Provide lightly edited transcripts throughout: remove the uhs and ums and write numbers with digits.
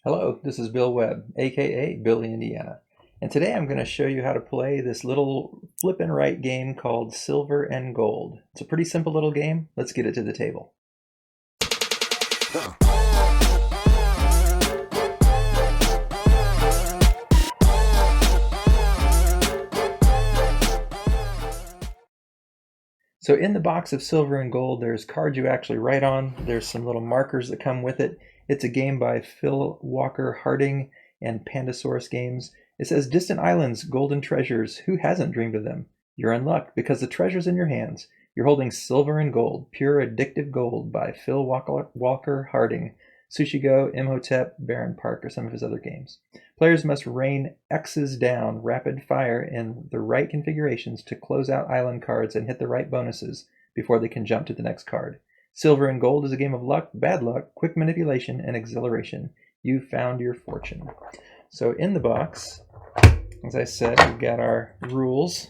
Hello, this is Bill Webb, aka Billy Indiana, and today I'm going to show you how to play this little flip and write game called Silver and Gold. It's a pretty simple little game. Let's get it to the table. So in the box of Silver and Gold, there's cards you actually write on. There's some little markers that come with it. It's a game by Phil Walker Harding and Pandasaurus Games. It says, Distant Islands, Golden Treasures. Who hasn't dreamed of them? You're in luck because the treasure's in your hands. You're holding Silver and Gold, Pure Addictive Gold by Phil Walker Harding. Sushi Go, Imhotep, Baron Park, or some of his other games. Players must rain X's down rapid fire in the right configurations to close out island cards and hit the right bonuses before they can jump to the next card. Silver and Gold is a game of luck, bad luck, quick manipulation, and exhilaration. You've found your fortune. So in the box, as I said, we've got our rules.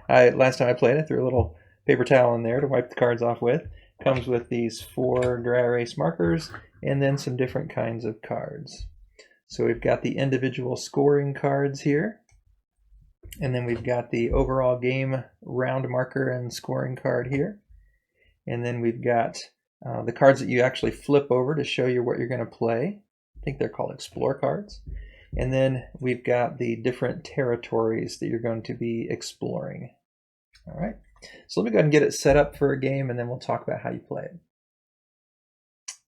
Last time I played, I threw a little paper towel in there to wipe the cards off with. Comes with these 4 dry erase markers and then some different kinds of cards. So we've got the individual scoring cards here, and then we've got the overall game round marker and scoring card here, and then we've got the cards that you actually flip over to show you what you're going to play. I think they're called explore cards. And then we've got the different territories that you're going to be exploring. All right, so let me go ahead and get it set up for a game, and then we'll talk about how you play it.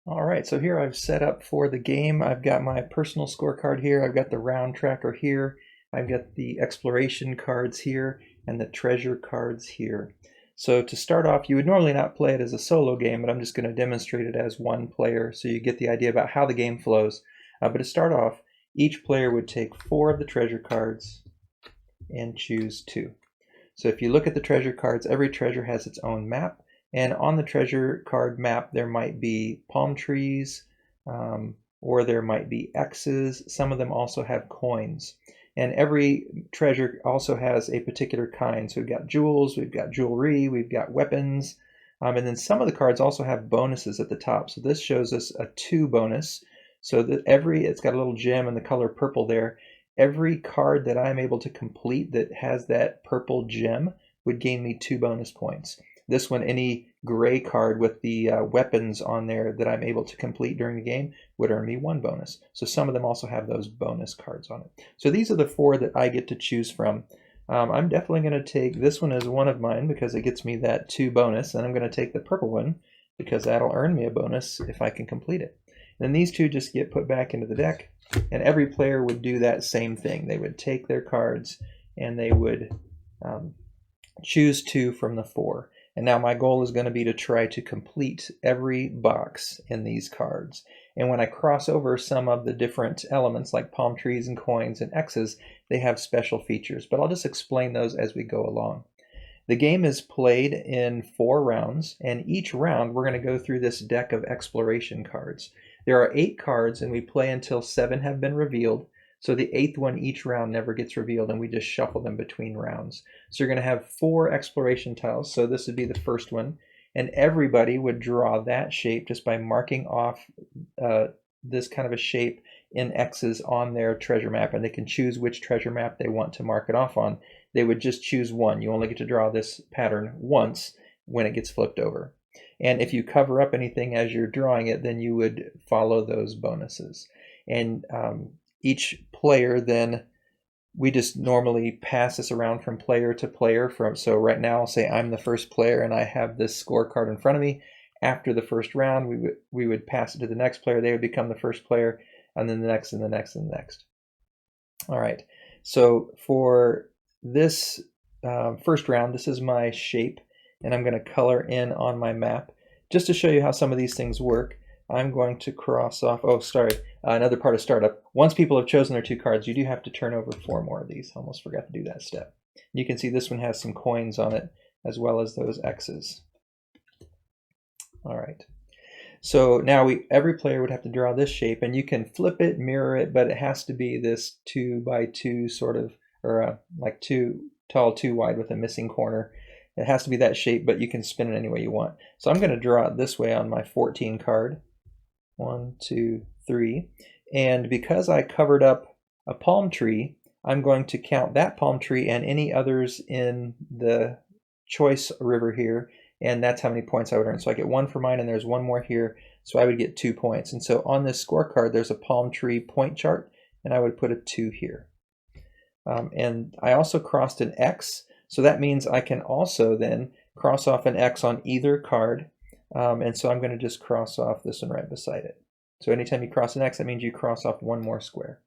All right, so here I've set up for the game. I've got my personal scorecard here. I've got the round tracker here. I've got the exploration cards here and the treasure cards here. So to start off, you would normally not play it as a solo game, but I'm just going to demonstrate it as one player so you get the idea about how the game flows. But to start off, each player would take 4 of the treasure cards and choose 2. So if you look at the treasure cards, every treasure has its own map. And on the treasure card map, there might be palm trees, or there might be X's. Some of them also have coins. And every treasure also has a particular kind. So we've got jewels, we've got jewelry, we've got weapons. And then some of the cards also have bonuses at the top. So this shows us a 2 bonus. So that it's got a little gem in the color purple there. Every card that I'm able to complete that has that purple gem would gain me 2 bonus points. This one, any gray card with the weapons on there that I'm able to complete during the game would earn me 1 bonus. So some of them also have those bonus cards on it. So these are the 4 that I get to choose from. I'm definitely going to take this one as one of mine because it gets me that 2 bonus, and I'm going to take the purple one because that'll earn me a bonus if I can complete it. And then these 2 just get put back into the deck, and every player would do that same thing. They would take their cards and they would choose 2 from the 4. And now my goal is going to be to try to complete every box in these cards. And when I cross over some of the different elements like palm trees and coins and X's, they have special features. But I'll just explain those as we go along. The game is played in 4 rounds, and each round we're going to go through this deck of exploration cards. There are 8 cards, and we play until 7 have been revealed. So the 8th one each round never gets revealed, and we just shuffle them between rounds. So you're going to have 4 exploration tiles. So this would be the first one. And everybody would draw that shape just by marking off this kind of a shape in X's on their treasure map. And they can choose which treasure map they want to mark it off on. They would just choose one. You only get to draw this pattern once when it gets flipped over. And if you cover up anything as you're drawing it, then you would follow those bonuses. And each player then, we just normally pass this around from player to player. So right now I'll say I'm the first player and I have this scorecard in front of me. After the first round, we would pass it to the next player. They would become the first player, and then the next and the next and the next. All right, so for this first round, this is my shape, and I'm going to color in on my map. Just to show you how some of these things work, I'm going to cross off, another part of startup. Once people have chosen their 2 cards, you do have to turn over 4 more of these. Almost forgot to do that step. You can see this one has some coins on it, as well as those X's. All right. So now every player would have to draw this shape, and you can flip it, mirror it, but it has to be this 2 by 2 sort of, or like 2 tall, 2 wide with a missing corner. It has to be that shape, but you can spin it any way you want. So I'm going to draw it this way on my 14 card. 1, 2, 3. And because I covered up a palm tree, I'm going to count that palm tree and any others in the choice river here, and that's how many points I would earn. So I get 1 for mine, and there's 1 more here, so I would get 2 points. And so on this scorecard, there's a palm tree point chart, and I would put a 2 here. And I also crossed an X, so that means I can also then cross off an X on either card. And so I'm going to just cross off this one right beside it. So anytime you cross an X, that means you cross off 1 more square.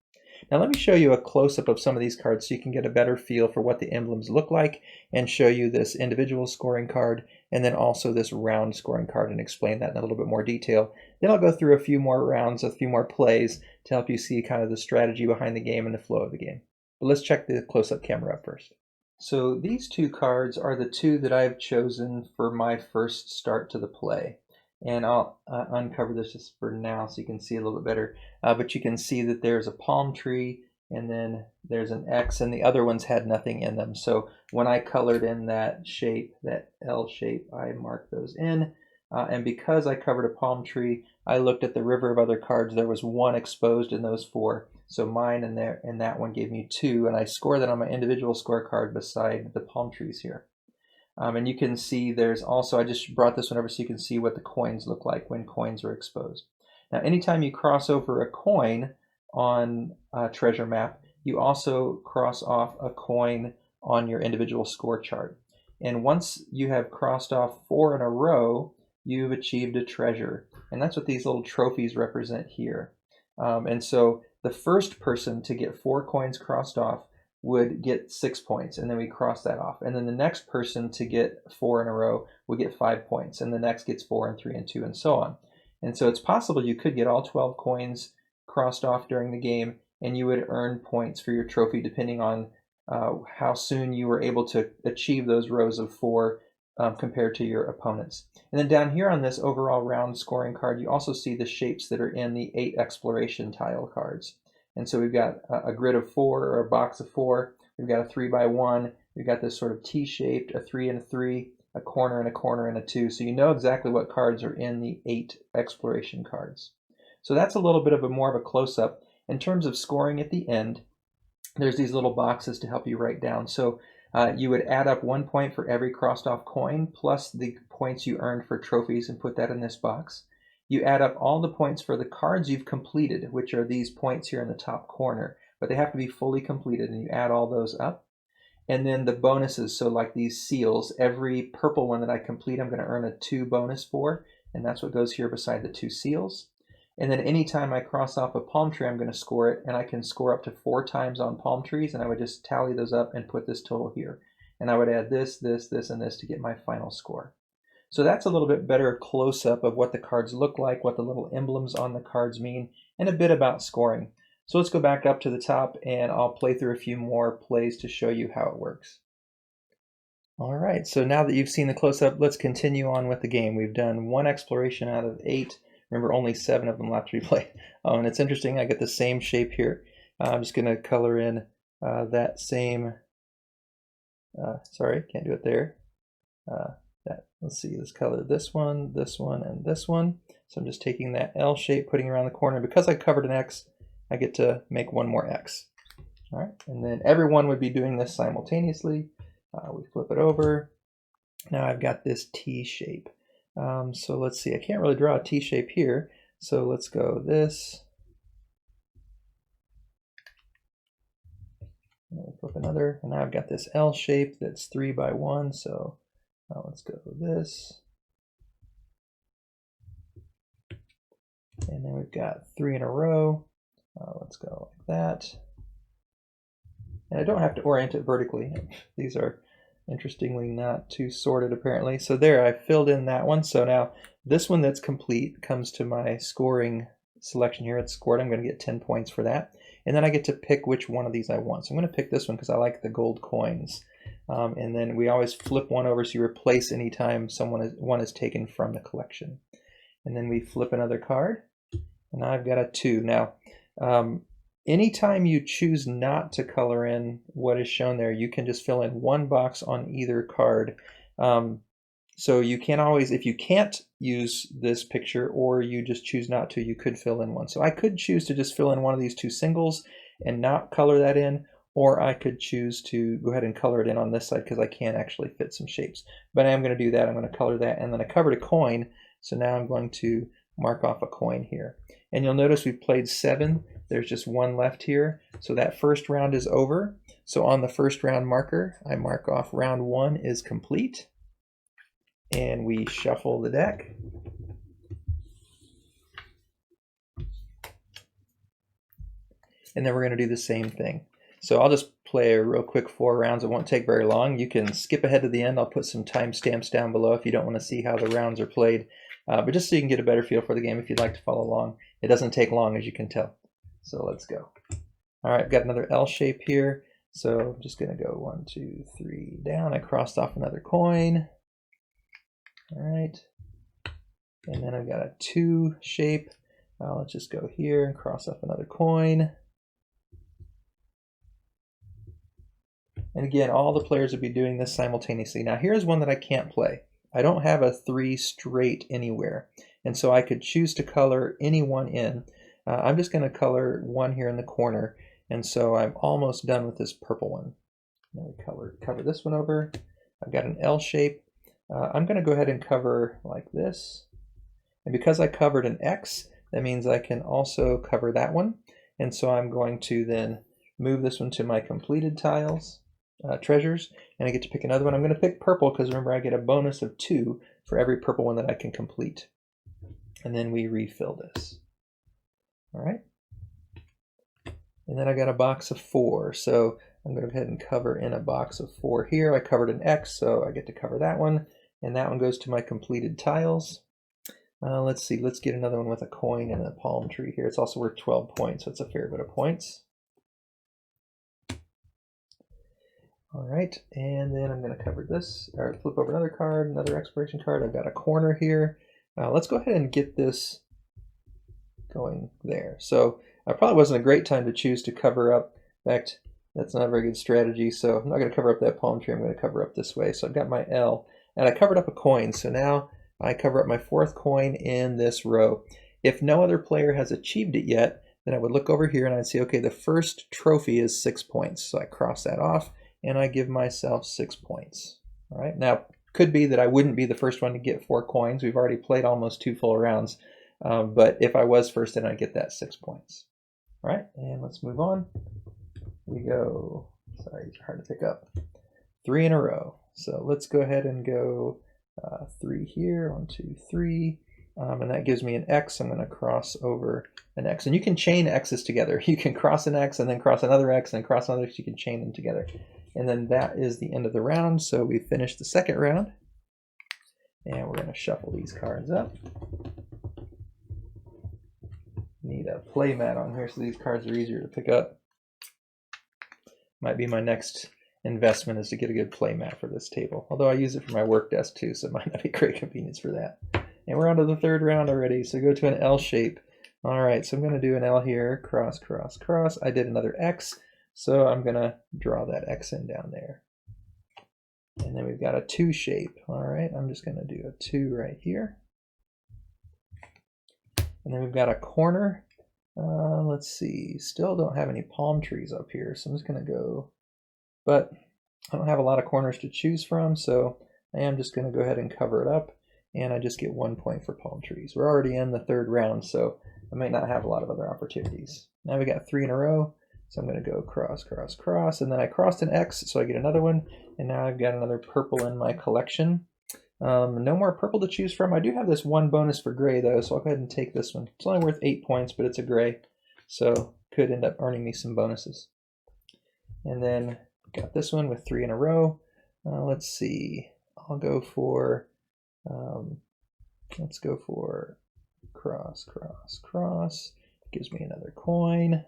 Now let me show you a close-up of some of these cards so you can get a better feel for what the emblems look like, and show you this individual scoring card and then also this round scoring card, and explain that in a little bit more detail. Then I'll go through a few more rounds, a few more plays to help you see kind of the strategy behind the game and the flow of the game. But let's check the close-up camera up first. So these 2 cards are the 2 that I've chosen for my first start to the play. And I'll uncover this just for now so you can see a little bit better. But you can see that there's a palm tree, and then there's an X, and the other ones had nothing in them. So when I colored in that shape, that L shape, I marked those in. And because I covered a palm tree, I looked at the river of other cards. There was 1 exposed in those 4. So mine and that one gave me 2, and I scored that on my individual scorecard beside the palm trees here. And you can see there's also, I just brought this one over so you can see what the coins look like when coins are exposed. Now anytime you cross over a coin on a treasure map, you also cross off a coin on your individual score chart. And once you have crossed off 4 in a row, you've achieved a treasure. And that's what these little trophies represent here. And so the first person to get 4 coins crossed off would get 6 points, and then we cross that off. And then the next person to get 4 in a row would get 5 points, and the next gets 4 and 3 and 2 and so on. And so it's possible you could get all 12 coins crossed off during the game, and you would earn points for your trophy depending on how soon you were able to achieve those rows of 4 compared to your opponents. And then down here on this overall round scoring card, you also see the shapes that are in the 8 exploration tile cards. And so we've got a grid of 4, or a box of 4. We've got a 3x1. We've got this sort of T-shaped, a 3 and a 3, a corner and a corner and a 2. So you know exactly what cards are in the 8 exploration cards. So that's a little bit of more of a close-up. In terms of scoring at the end, there's these little boxes to help you write down. So you would add up 1 point for every crossed off coin, plus the points you earned for trophies, and put that in this box. You add up all the points for the cards you've completed, which are these points here in the top corner, but they have to be fully completed, and you add all those up. And then the bonuses, so like these seals, every purple one that I complete, I'm going to earn a 2 bonus for, and that's what goes here beside the 2 seals. And then anytime I cross off a palm tree, I'm going to score it, and I can score up to 4 times on palm trees, and I would just tally those up and put this total here. And I would add this, this, this, and this to get my final score. So that's a little bit better close-up of what the cards look like, what the little emblems on the cards mean, and a bit about scoring. So let's go back up to the top, and I'll play through a few more plays to show you how it works. All right, so now that you've seen the close-up, let's continue on with the game. We've done 1 exploration out of 8. Remember, only 7 of them left to be played. Oh, and it's interesting, I get the same shape here. I'm just going to color in that same, sorry, can't do it there. Let's see, let's color this one, and this one. So I'm just taking that L shape, putting it around the corner. Because I covered an X, I get to make 1 more X. All right, and then everyone would be doing this simultaneously. We flip it over. Now I've got this T shape. So let's see, I can't really draw a T shape here. So let's go this. Flip another, and now I've got this L shape that's 3x1. So now let's go this. And then we've got 3 in a row. Let's go like that. And I don't have to orient it vertically. These are interestingly not too sorted apparently. So there, I filled in that one. So now this one that's complete comes to my scoring selection here. It's scored. I'm going to get 10 points for that. And then I get to pick which one of these I want. So I'm going to pick this one because I like the gold coins. And then we always flip one over so you replace anytime one is taken from the collection. And then we flip another card. And now I've got a 2. Now, anytime you choose not to color in what is shown there, you can just fill in 1 box on either card. So you can always, if you can't use this picture or you just choose not to, you could fill in one. So I could choose to just fill in one of these two singles and not color that in, or I could choose to go ahead and color it in on this side because I can actually fit some shapes. But I am going to do that. I'm going to color that, and then I covered a coin. So now I'm going to mark off a coin here. And you'll notice we've played 7. There's just 1 left here. So that first round is over. So on the first round marker, I mark off round 1 is complete. And we shuffle the deck. And then we're going to do the same thing. So I'll just play a real quick 4 rounds. It won't take very long. You can skip ahead to the end. I'll put some timestamps down below if you don't want to see how the rounds are played. But just so you can get a better feel for the game if you'd like to follow along. It doesn't take long, as you can tell. So let's go. All right, I've got another L shape here. So I'm just going to go 1, 2, 3 down. I crossed off another coin. All right. And then I've got a 2 shape. Let's just go here and cross off another coin. And again, all the players will be doing this simultaneously. Now here's one that I can't play. I don't have a 3 straight anywhere. And so I could choose to color any one in. I'm just going to color 1 here in the corner. And so I'm almost done with this purple one. Now we cover this one over. I've got an L shape. I'm going to go ahead and cover like this. And because I covered an X, that means I can also cover that one. And so I'm going to then move this one to my completed tiles. Treasures, and I get to pick another one. I'm going to pick purple because remember I get a bonus of 2 for every purple one that I can complete. And then we refill this. All right. And then I got a box of 4. So I'm going to go ahead and cover in a box of 4 here. I covered an X, so I get to cover that one. And that one goes to my completed tiles. Let's see. Let's get another one with a coin and a palm tree here. It's also worth 12 points, so it's a fair bit of points. All right, and then I'm going to cover this, or flip over another card, another exploration card. I've got a corner here. Let's go ahead and get this going there. So probably wasn't a great time to choose to cover up. In fact, that's not a very good strategy. So I'm not going to cover up that palm tree. I'm going to cover up this way. So I've got my L, and I covered up a coin. So now I cover up my 4th coin in this row. If no other player has achieved it yet, then I would look over here and I'd say, okay, the first trophy is 6 points. So I cross that off. And I give myself 6 points. All right. Now, could be that I wouldn't be the first one to get 4 coins. We've already played almost 2 full rounds. But if I was first, then I'd get that 6 points. All right. And let's move on. We go, sorry, these are hard to pick up. 3 in a row. So let's go ahead and go 3 here. 1, 2, 3. And that gives me an X. I'm going to cross over an X. And you can chain X's together. You can cross an X and then cross another X and then cross another X. You can chain them together. And then that is the end of the round. So we finished the second round. And we're going to shuffle these cards up. Need a play mat on here so these cards are easier to pick up. Might be my next investment is to get a good play mat for this table. Although I use it for my work desk too, so it might not be great convenience for that. And we're on to the 3rd round already. So go to an L shape. All right, so I'm going to do an L here. Cross, cross, cross. I did another X. So I'm going to draw that X in down there. And then we've got a 2 shape. All right, I'm just going to do a 2 right here. And then we've got a corner. Let's see, still don't have any palm trees up here. So I'm just going to go, but I don't have a lot of corners to choose from. So I am just going to go ahead and cover it up. And I just get 1 point for palm trees. We're already in the 3rd round, so I might not have a lot of other opportunities. Now we got 3 in a row. So I'm going to go cross, cross, cross, and then I crossed an X, so I get another one, and now I've got another purple in my collection. No more purple to choose from. I do have this 1 bonus for gray, though, so I'll go ahead and take this one. It's only worth 8 points, but it's a gray, so could end up earning me some bonuses. And then got this one with 3 in a row. Let's see. I'll go for, let's go for cross, cross, cross. Gives me another coin.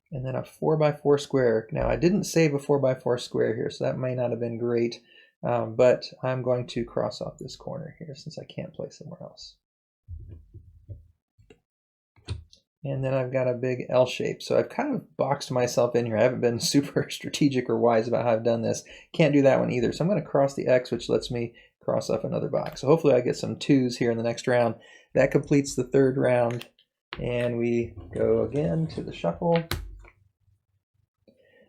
And then a 4x4 square. Now I didn't save a 4x4 square here, so that may not have been great, but I'm going to cross off this corner here since I can't play somewhere else. And then I've got a big L shape. So I've kind of boxed myself in here. I haven't been super strategic or wise about how I've done this. Can't do that one either. So I'm going to cross the X, which lets me cross off another box. So hopefully I get some 2s here in the next round. That completes the 3rd round. And we go again to the shuffle.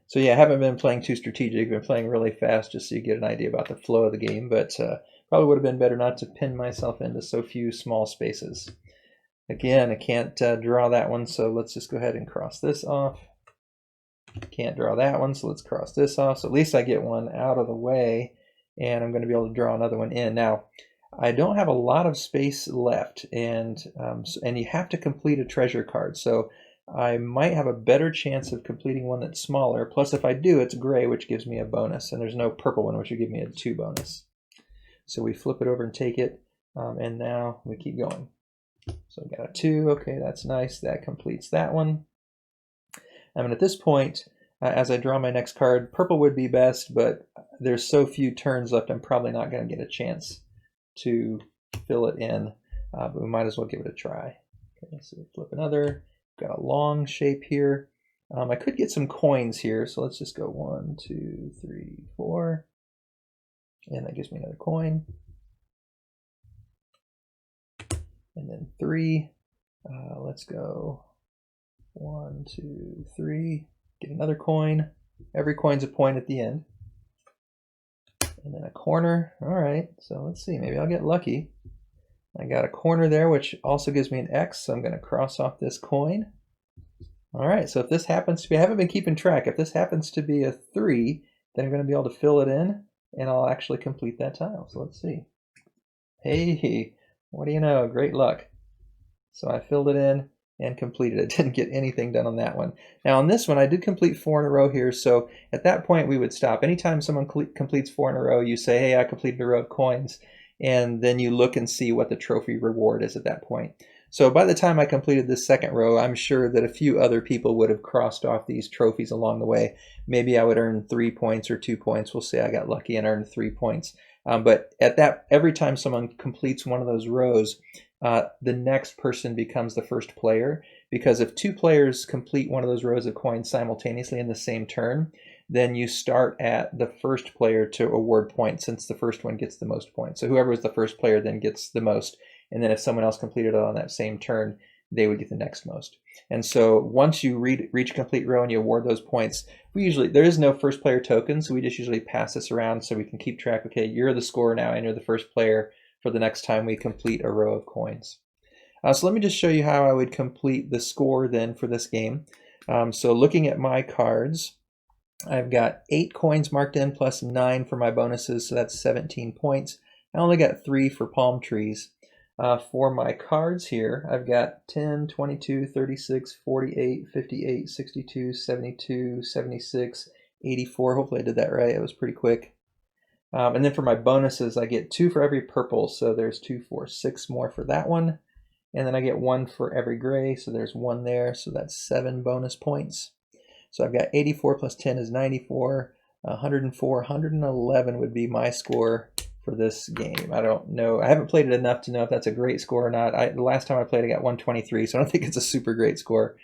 So yeah, I haven't been playing too strategic. I've been playing really fast just so you get an idea about the flow of the game. But probably would have been better not to pin myself into so few small spaces. Again, I can't draw that one, so let's just go ahead and cross this off. Can't draw that one, so let's cross this off. So at least I get one out of the way, and I'm going to be able to draw another one in. Now, I don't have a lot of space left, and you have to complete a treasure card. So I might have a better chance of completing one that's smaller. Plus, if I do, it's gray, which gives me a bonus, and there's no purple one, which would give me a 2 bonus. So we flip it over and take it, and now we keep going. So I got a 2. Okay, that's nice. That completes that one. And at this point, as I draw my next card, purple would be best, but there's so few turns left, I'm probably not going to get a chance to fill it in, but we might as well give it a try. Okay, so flip another. Got a long shape here. I could get some coins here, so let's just go 1, 2, 3, 4, and that gives me another coin. And then 3, let's go 1, 2, 3, get another coin. Every coin's a point at the end. And then a corner. All right, so let's see, maybe I'll get lucky. I got a corner there, which also gives me an X, so I'm going to cross off this coin. All right, so if this happens to be, I haven't been keeping track, if this happens to be a 3, then I'm going to be able to fill it in, and I'll actually complete that tile. So let's see. Hey, what do you know? Great luck. So I filled it in and completed it. Didn't get anything done on that one. Now on this one, I did complete 4 in a row here. So at that point, we would stop. Anytime someone completes 4 in a row, you say, hey, I completed a row of coins. And then you look and see what the trophy reward is at that point. So by the time I completed this 2nd row, I'm sure that a few other people would have crossed off these trophies along the way. Maybe I would earn 3 points or 2 points. We'll say I got lucky and earned 3 points. But at that, every time someone completes one of those rows, the next person becomes the first player, because if 2 players complete one of those rows of coins simultaneously in the same turn, then you start at the first player to award points, since the first one gets the most points. So whoever was the first player then gets the most, and then if someone else completed it on that same turn, they would get the next most. And so once you reach a complete row and you award those points, there is no first player token, so we just usually pass this around so we can keep track. Okay, you're the scorer now and you're the first player for the next time we complete a row of coins. So let me just show you how I would complete the score then for this game. So looking at my cards, I've got 8 coins marked in plus 9 for my bonuses, so that's 17 points. I only got 3 for palm trees. For my cards here, I've got 10, 22, 36, 48, 58, 62, 72, 76, 84. Hopefully I did that right. It was pretty quick. And then for my bonuses, I get 2 for every purple. So there's 2, 4, 6 more for that one. And then I get 1 for every gray. So there's 1 there. So that's 7 bonus points. So I've got 84 plus 10 is 94. 104, 111 would be my score for this game. I don't know. I haven't played it enough to know if that's a great score or not. The last time I played, I got 123, so I don't think it's a super great score.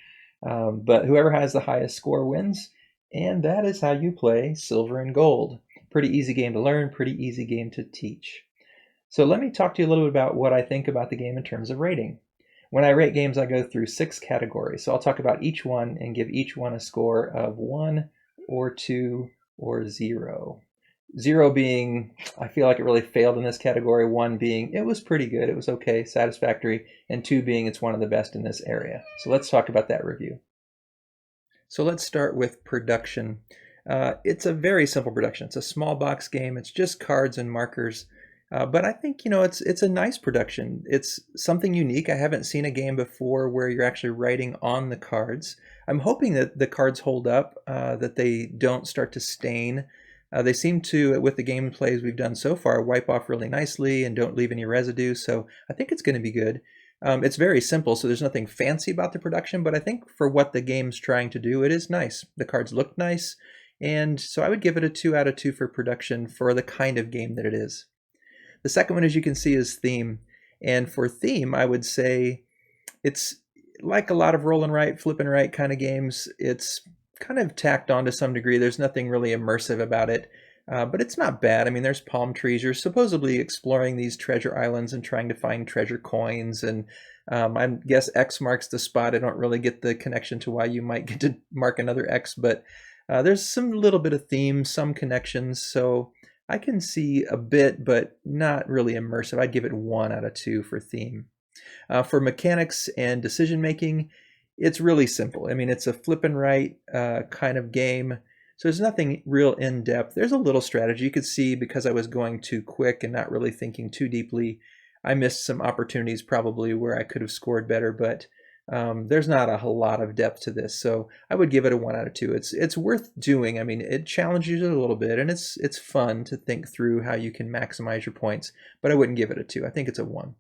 But whoever has the highest score wins, and that is how you play Silver and Gold. Pretty easy game to learn, pretty easy game to teach. So let me talk to you a little bit about what I think about the game in terms of rating. When I rate games, I go through 6 categories. So I'll talk about each one and give each one a score of 1 or 2 or 0. 0 being, I feel like it really failed in this category. 1 being, it was pretty good, it was okay, satisfactory. And 2 being, it's one of the best in this area. So let's talk about that review. So let's start with production. It's a very simple production. It's a small box game. It's just cards and markers. But I think, it's a nice production. It's something unique. I haven't seen a game before where you're actually writing on the cards. I'm hoping that the cards hold up, that they don't start to stain. They seem to, with the gameplays we've done so far, wipe off really nicely and don't leave any residue. So I think it's going to be good. It's very simple, so there's nothing fancy about the production, but I think for what the game's trying to do, it is nice. The cards look nice, and so I would give it a 2 out of 2 for production for the kind of game that it is. The second one, as you can see, is theme. And for theme, I would say like a lot of roll and write, flip and write kind of games, it's kind of tacked on to some degree. There's nothing really immersive about it, but it's not bad. I mean, there's palm trees. You're supposedly exploring these treasure islands and trying to find treasure coins. And I guess X marks the spot. I don't really get the connection to why you might get to mark another X, but there's some little bit of theme, some connections. So I can see a bit, but not really immersive. I'd give it 1 out of 2 for theme. For mechanics and decision making, it's really simple. I mean, it's a flip and write kind of game. So there's nothing real in depth. There's a little strategy. You could see because I was going too quick and not really thinking too deeply, I missed some opportunities probably where I could have scored better, but there's not a whole lot of depth to this. So I would give it a 1 out of 2. It's worth doing. I mean, it challenges you a little bit, and it's fun to think through how you can maximize your points, but I wouldn't give it a 2. I think it's a 1.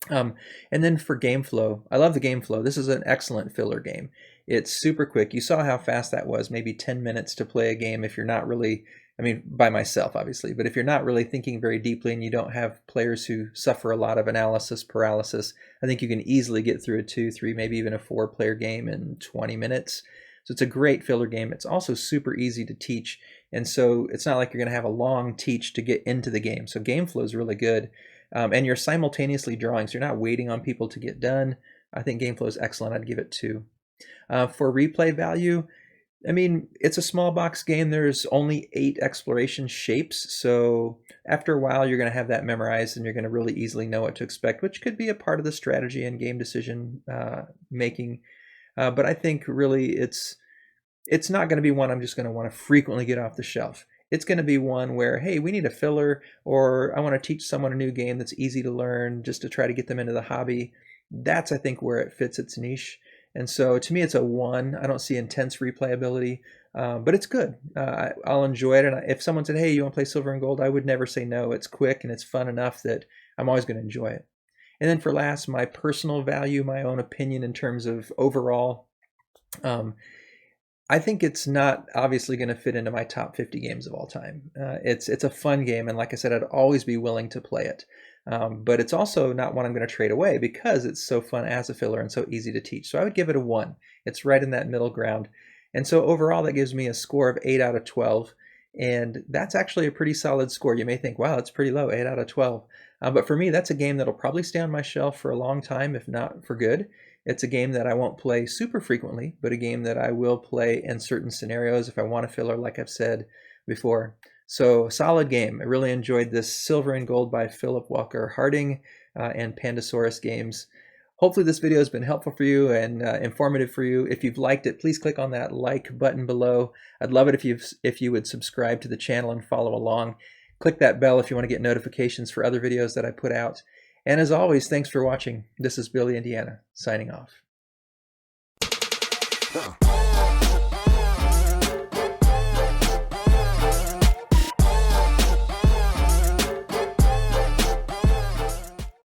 And then for game flow, I love the game flow. This is an excellent filler game. It's super quick. You saw how fast that was, maybe 10 minutes to play a game if you're not really, I mean, by myself, obviously, but if you're not really thinking very deeply and you don't have players who suffer a lot of analysis paralysis, I think you can easily get through a 2, 3, maybe even a 4-player game in 20 minutes. So it's a great filler game. It's also super easy to teach. And so it's not like you're going to have a long teach to get into the game. So game flow is really good. And you're simultaneously drawing, so you're not waiting on people to get done. I think game flow is excellent. I'd give it 2. For replay value, I mean, it's a small box game. There's only 8 exploration shapes, so after a while you're going to have that memorized and you're going to really easily know what to expect, which could be a part of the strategy and game decision making. But I think really it's not going to be one I'm just going to want to frequently get off the shelf. It's going to be one where, hey, we need a filler, or I want to teach someone a new game that's easy to learn just to try to get them into the hobby. That's, I think, where it fits its niche. And so to me, it's a 1. I don't see intense replayability, but it's good. I'll enjoy it. And if someone said, hey, you want to play Silver and Gold, I would never say no. It's quick and it's fun enough that I'm always going to enjoy it. And then for last, my personal value, my own opinion in terms of overall, I think it's not obviously going to fit into my top 50 games of all time. It's a fun game, and like I said, I'd always be willing to play it. But it's also not one I'm going to trade away because it's so fun as a filler and so easy to teach. So I would give it a 1. It's right in that middle ground. And so overall, that gives me a score of 8 out of 12. And that's actually a pretty solid score. You may think, wow, that's pretty low, 8 out of 12. But for me, that's a game that'll probably stay on my shelf for a long time, if not for good. It's a game that I won't play super frequently, but a game that I will play in certain scenarios if I want a filler, like I've said before. So solid game. I really enjoyed this Silver and Gold by Philip Walker Harding and Pandasaurus Games. Hopefully this video has been helpful for you and informative for you. If you've liked it, please click on that like button below. I'd love it if you would subscribe to the channel and follow along. Click that bell if you want to get notifications for other videos that I put out. And as always, thanks for watching. This is Billy, Indiana, signing off.